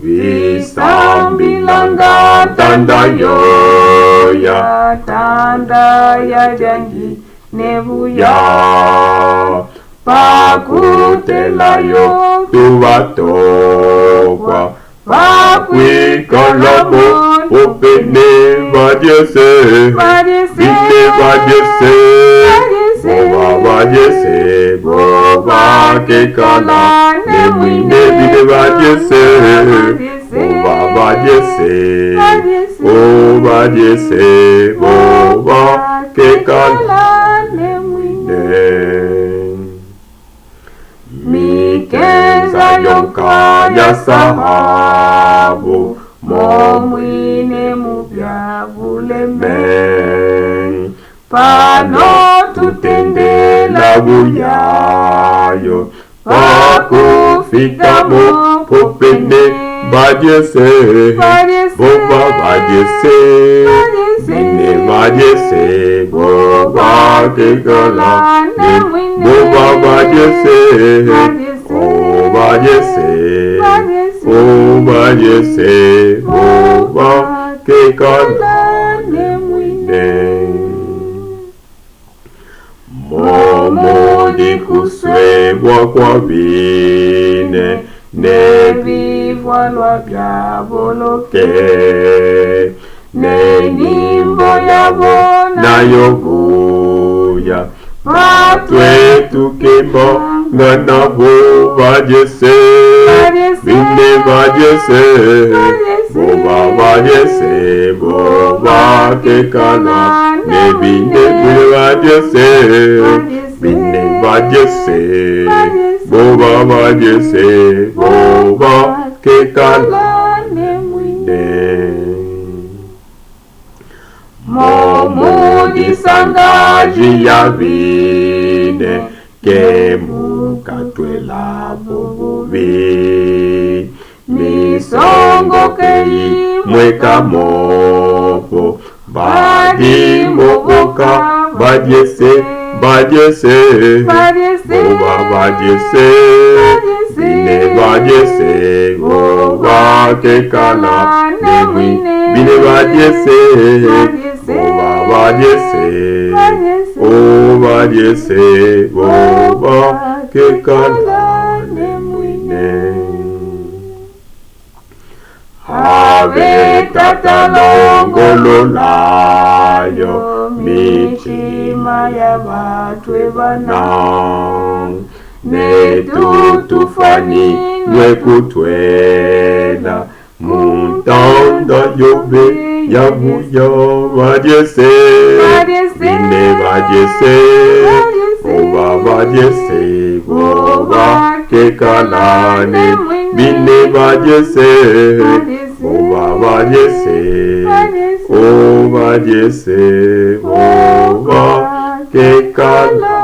Wisambilanga tanda yoya, tanda ya janji nebuya. Pakutela yo tuvatokwa, pakwikalamo opene vajese, vine vajese, boba vajese, boba kekala, nemine vine vajese, boba vajese, boba vajese, boba kekala, nemine. Mikenza yoka ya sahabu, momwine mupya buleme. Pano tutendela buyayo, pakufika mo popene bajese, boba bajese, bine bajese, boba kekala, boba bajese, oh bajese, oh bajese, boba kekala nemwine. Momo di kuswebwa kwa bine, nebivwalwa bya boloke, nenimbo yabo nayoguya, patwe tukembo ngana bo bajese, bine bajese, boba bajese, boba kekala, nebine bine bajese, bine bajese, boba bajese, boba kekala nemwine. Momo disangaji ya vine, kemukatwela bobovi. Misongo kei mweka mopo, badi moboka bajese, bajese, boba bajese, bine bajese, boba kekala nemwine, bine bajese, boba bajese, oh bajese, boba kekala nemwine. Ave tata longololayo, michima ya batwe bana, netutufani nwekutwela, muntanda yobe yabuya bajese, bine bajese, boba bajese, boba kekala ne, bine bajese, boba bajese, oh bajese, boba kekala.